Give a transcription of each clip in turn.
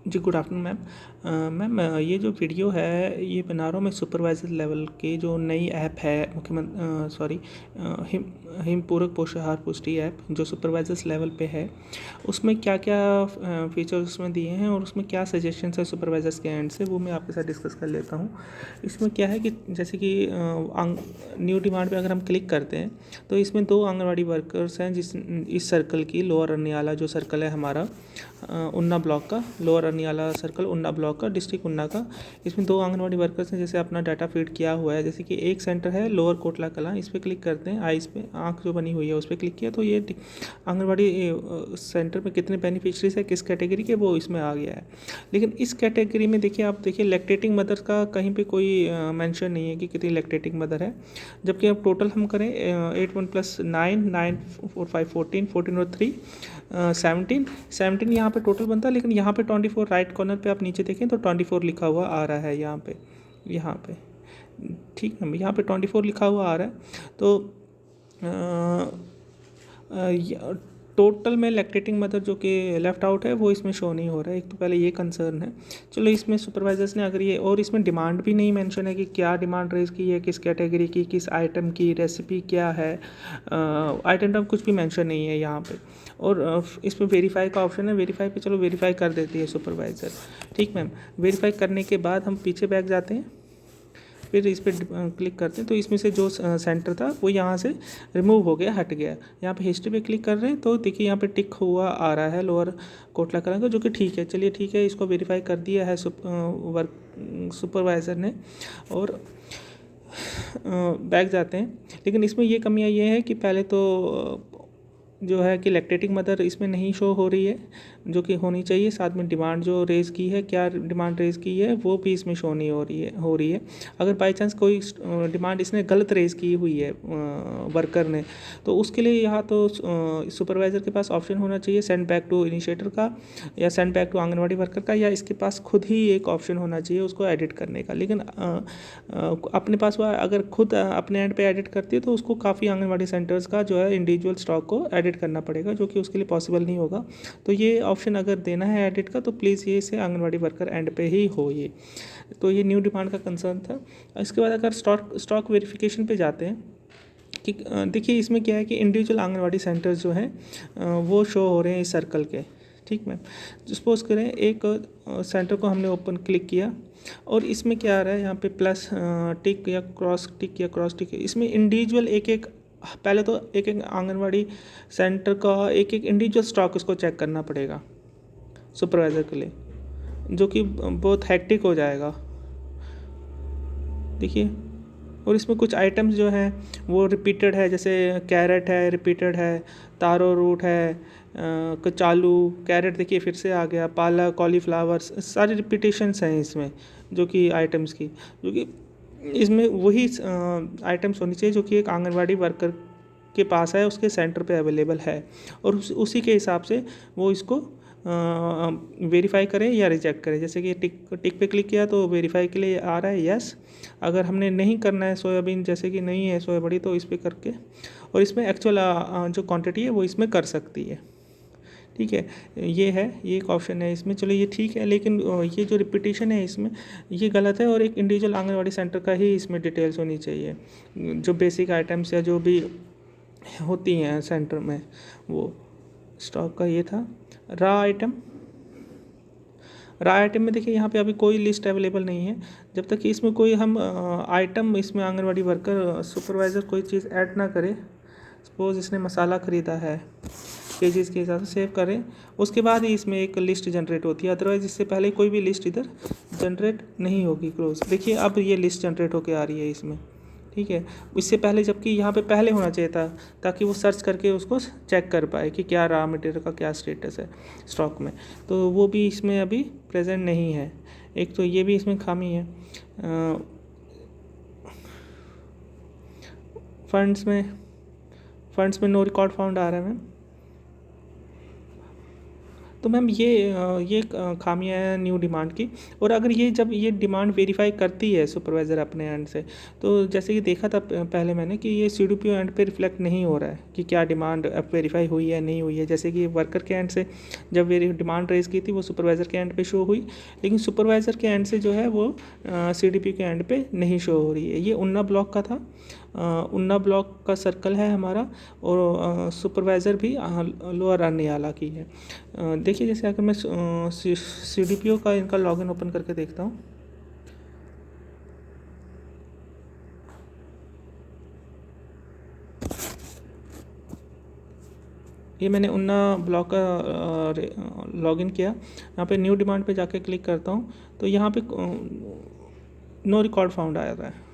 जी, good afternoon ma'am. Ma'am, ये जो video है ये बना रहा हूँ मैं सुपरवाइज़र लेवल के जो नई ऐप है हिम पूरक पोषाहार पुष्टि ऐप जो सुपरवाइज़र्स लेवल पे है, उसमें क्या क्या फीचर्स उसमें दिए हैं और उसमें क्या सजेशंस है सुपरवाइज़र्स के एंड से, वो मैं आपके साथ डिस्कस कर लेता हूँ। इसमें क्या है कि जैसे कि न्यू डिमांड पे अगर हम क्लिक करते हैं तो इसमें 2 आंगनवाड़ी वर्कर्स हैं इस सर्कल की, लोअर अरनियाला जो सर्कल है हमारा उन्ना ब्लॉक का, लोअर अरनियाला सर्कल उन्ना ब्लॉक का, डिस्ट्रिक्ट उन्ना का। इसमें 2 आंगनवाड़ी वर्कर्स हैं, जैसे अपना डाटा फीड किया हुआ है। जैसे कि एक सेंटर है लोअर कोटला कलां, इस पर क्लिक करते हैं, आइज़ पे आँख जो बनी हुई है उस पर क्लिक किया तो ये आंगनवाड़ी सेंटर में कितने बेनिफिशरीज है किस कैटेगरी के वो इसमें आ गया है। लेकिन इस कैटेगरी में देखिए, आप देखिए लैक्टेटिंग मदर का कहीं पे कोई मेंशन नहीं है कि कितनी लैक्टेटिंग मदर है। जबकि अब टोटल हम करें 8 1 + 9 9 4 5 14 और 3 17 यहाँ पे टोटल बनता है। लेकिन यहाँ पे 24 राइट कॉर्नर पे आप नीचे देखें तो 24 लिखा हुआ आ रहा है यहाँ पे ठीक है, यहाँ पे 24 लिखा हुआ आ रहा है। तो टोटल में लैक्टेटिंग मदर जो कि लेफ़्ट आउट है वो इसमें शो नहीं हो रहा है। एक तो पहले ये कंसर्न है। चलो, इसमें सुपरवाइजर्स ने अगर ये, और इसमें डिमांड भी नहीं मेंशन है कि क्या डिमांड रेज़ की है, किस कैटेगरी की, किस आइटम की, रेसिपी क्या है, आइटम कुछ भी मेंशन नहीं है यहाँ पे। और इसमें वेरीफाई का ऑप्शन है, वेरीफाई पे चलो वेरीफाई कर देती है सुपरवाइज़र। ठीक मैम, वेरीफाई करने के बाद हम पीछे बैक जाते हैं, फिर इस पर क्लिक करते हैं तो इसमें से जो सेंटर था वो यहाँ से रिमूव हो गया, हट गया। यहाँ पे हिस्ट्री पे क्लिक कर रहे हैं तो देखिए यहाँ पे टिक हुआ आ रहा है लोअर कोटला कलां का, जो कि ठीक है। चलिए ठीक है, इसको वेरीफाई कर दिया है सुपरवाइज़र ने। और बैक जाते हैं। लेकिन इसमें ये कमियाँ ये है कि पहले तो जो है कि लैक्टेटिंग मदर इसमें नहीं शो हो रही है जो कि होनी चाहिए। साथ में डिमांड जो रेज़ की है, क्या डिमांड रेज़ की है, वो भी इसमें शो नहीं हो रही है। अगर बाई चांस कोई डिमांड इसने गलत रेज़ की हुई है वर्कर ने, तो उसके लिए यहाँ तो सुपरवाइज़र के पास ऑप्शन होना चाहिए सेंड बैक टू इनिशिएटर का, या send back to anganwadi worker का, या इसके पास खुद ही एक ऑप्शन होना चाहिए उसको एडिट करने का। लेकिन अपने पास वह अगर खुद अपने एंड पे एडिट करती है तो उसको काफ़ी आंगनवाड़ी सेंटर्स का जो है इंडिविजुअल स्टॉक को एडिट करना पड़ेगा, जो कि उसके लिए पॉसिबल नहीं होगा। तो ये ऑप्शन अगर देना है एडिट का तो प्लीज़ ये इसे आंगनवाड़ी वर्कर एंड पे ही हो ये। तो ये न्यू डिमांड का कंसर्न था। इसके बाद अगर स्टॉक वेरिफिकेशन पे जाते हैं कि देखिए इसमें क्या है कि इंडिविजुअल आंगनवाड़ी सेंटर्स जो हैं वो शो हो रहे हैं इस सर्कल के। ठीक मैम, सपोज करें एक सेंटर को हमने ओपन क्लिक किया और इसमें क्या आ रहा है यहाँ पे प्लस टिक या क्रॉस टिक, इसमें इंडिविजुअल एक एक, पहले तो एक एक आंगनवाड़ी सेंटर का एक एक इंडिविजुअल स्टॉक उसको चेक करना पड़ेगा सुपरवाइज़र के लिए, जो कि बहुत हैक्टिक हो जाएगा। देखिए, और इसमें कुछ आइटम्स जो हैं वो रिपीटेड है, जैसे कैरेट है रिपीटेड है, तारो रूट है, कचालू, कैरेट देखिए फिर से आ गया, पालक, कॉलीफ्लावर, सारी रिपीटेशंस हैं इसमें जो कि आइटम्स की, जो कि इसमें वही आइटम्स होनी चाहिए जो कि एक आंगनवाड़ी वर्कर के पास है, उसके सेंटर पे अवेलेबल है, और उसी के हिसाब से वो इसको वेरीफाई करें या रिजेक्ट करें। जैसे कि टिक पे क्लिक किया तो वेरीफाई के लिए आ रहा है यस। अगर हमने नहीं करना है सोयाबीन, जैसे कि नहीं है सोया बड़ी, तो इस पर करके और इसमें एक्चुअल जो क्वांटिटी है वो इसमें कर सकती है। ठीक है, ये है, ये एक ऑप्शन है इसमें। चलो ये ठीक है, लेकिन ये जो रिपीटिशन है इसमें ये गलत है, और एक इंडिविजुअल आंगनवाड़ी सेंटर का ही इसमें डिटेल्स होनी चाहिए। जो बेसिक आइटम्स या जो भी होती हैं सेंटर में, वो स्टॉक का ये था। रा आइटम, रा आइटम में देखिए यहाँ पे अभी कोई लिस्ट अवेलेबल नहीं है। जब तक कि इसमें कोई हम आइटम, इसमें आंगनवाड़ी वर्कर सुपरवाइज़र कोई चीज़ ऐड ना करे, सपोज़ इसने मसाला ख़रीदा है केजीज़ के हिसाब से सेव करें, उसके बाद ही इसमें एक लिस्ट जनरेट होती है। अदरवाइज़ इससे पहले कोई भी लिस्ट इधर जनरेट नहीं होगी। क्लोज देखिए, अब ये लिस्ट जनरेट होकर आ रही है इसमें। ठीक है, इससे पहले जबकि यहाँ पे पहले होना चाहिए था, ताकि वो सर्च करके उसको चेक कर पाए कि क्या रॉ मटेरियल का क्या स्टेटस है स्टॉक में। तो वो भी इसमें अभी प्रेजेंट नहीं है। एक तो ये भी इसमें खामी है। फंड्स में नो रिकॉर्ड फाउंड आ रहा है मैम। तो मैम ये खामियां हैं न्यू डिमांड की। और अगर ये जब ये डिमांड वेरीफाई करती है सुपरवाइज़र अपने एंड से, तो जैसे कि देखा था पहले मैंने कि ये CDPO एंड पे रिफ्लेक्ट नहीं हो रहा है कि क्या डिमांड अब वेरीफाई हुई है नहीं हुई है। जैसे कि वर्कर के एंड से जब डिमांड रेज की थी वो सुपरवाइज़र के एंड पे शो हुई, लेकिन सुपरवाइज़र के एंड से जो है वो CDPO के एंड पे नहीं शो हो रही है। ये उन्ना ब्लॉक का था, उन्ना ब्लॉक का सर्कल है हमारा, और सुपरवाइज़र भी लोअर अनियाला की है। देखिए जैसे अगर मैं CDPO का इनका लॉगिन ओपन करके देखता हूँ, ये मैंने उन्ना ब्लॉक का लॉगिन किया। यहाँ पे न्यू डिमांड पे जाके क्लिक करता हूँ तो यहाँ पे नो रिकॉर्ड फाउंड आ रहा है।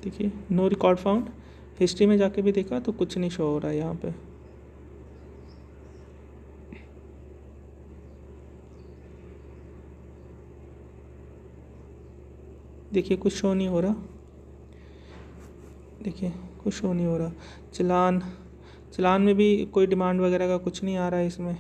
देखिए नो रिकॉर्ड फाउंड, हिस्ट्री में जाके भी देखा तो कुछ नहीं शो हो रहा है यहाँ पे। देखिए कुछ शो नहीं हो रहा, देखिए कुछ शो नहीं हो रहा। चलान में भी कोई डिमांड वगैरह का कुछ नहीं आ रहा है इसमें।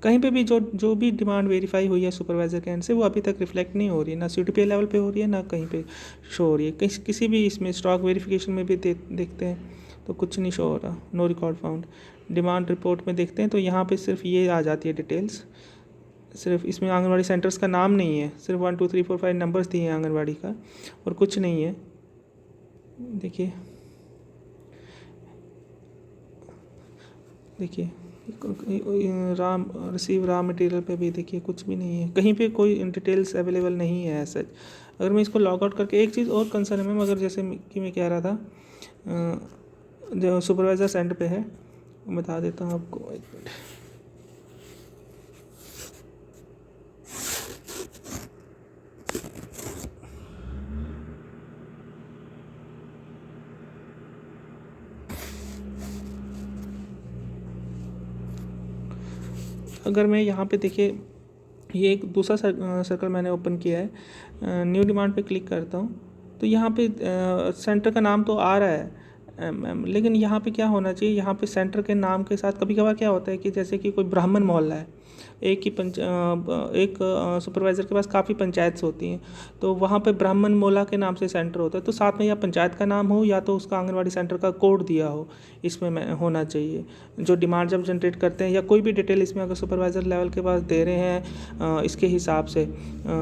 कहीं पे भी जो भी डिमांड वेरीफाई हुई है सुपरवाइज़र के एंड से वो अभी तक रिफ्लेक्ट नहीं हो रही है, ना CDPO लेवल पे हो रही है ना कहीं पे शो हो रही है। किसी भी इसमें स्टॉक वेरिफिकेशन में भी देखते हैं तो कुछ नहीं शो हो रहा, no record found. Demand report में देखते हैं तो यहाँ पे सिर्फ ये आ जाती है डिटेल्स, सिर्फ इसमें आंगनवाड़ी सेंटर्स का नाम नहीं है, सिर्फ 1 2 3 4 5 नंबर्स दिए हैं आंगनवाड़ी का और कुछ नहीं है। देखिए रिसीव रॉ मटेरियल पे भी देखिए कुछ भी नहीं है, कहीं पे कोई डिटेल्स अवेलेबल नहीं है सच। अगर मैं इसको लॉग आउट करके, एक चीज़ और कंसर्न है मैम, अगर जैसे कि मैं कह रहा था जो सुपरवाइज़र सेंटर पे है, बता देता हूँ आपको, एक मिनट। अगर मैं यहाँ पे देखिए ये एक दूसरा सर्कल मैंने ओपन किया है, न्यू डिमांड पे क्लिक करता हूँ तो यहाँ पे सेंटर का नाम तो आ रहा है, लेकिन यहाँ पे क्या होना चाहिए, यहाँ पे सेंटर के नाम के साथ कभी कभार क्या होता है कि जैसे कि कोई ब्राह्मण मोहल्ला है, एक सुपरवाइज़र के पास काफ़ी पंचायत होती हैं, तो वहाँ पे ब्राह्मण मोहल्ला के नाम से सेंटर होता है, तो साथ में या पंचायत का नाम हो या तो उसका आंगनवाड़ी सेंटर का कोड दिया हो, इसमें होना चाहिए। जो डिमांड जब जनरेट करते हैं या कोई भी डिटेल इसमें अगर सुपरवाइज़र लेवल के पास दे रहे हैं इसके हिसाब से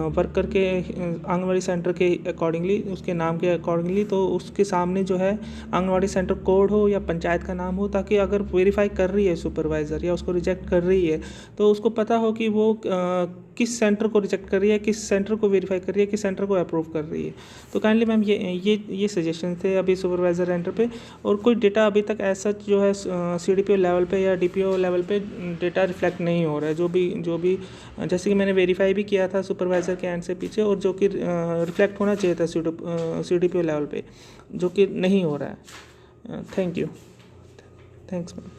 वर्कर के आंगनवाड़ी सेंटर के अकॉर्डिंगली, उसके नाम के अकॉर्डिंगली, तो उसके सामने जो है आंगनवाड़ी सेंटर कोड हो या पंचायत का नाम हो, ताकि अगर वेरीफाई कर रही है सुपरवाइज़र या उसको रिजेक्ट कर रही है तो उसको पता हो कि वो किस सेंटर को रिजेक्ट कर रही है, किस सेंटर को वेरीफाई कर रही है, किस सेंटर को अप्रूव कर रही है। तो काइंडली मैम ये सजेशन थे अभी सुपरवाइज़र सेंटर पे। और कोई डेटा अभी तक ऐसा जो है CDPO लेवल पे या DPO लेवल पे डेटा रिफ्लेक्ट नहीं हो रहा है, जो भी जैसे कि मैंने वेरीफाई भी किया था सुपरवाइज़र के एंड से पीछे, और जो कि रिफ्लेक्ट होना चाहिए था CDPO लेवल पे, जो कि नहीं हो रहा है। Thank you, thanks ma'am.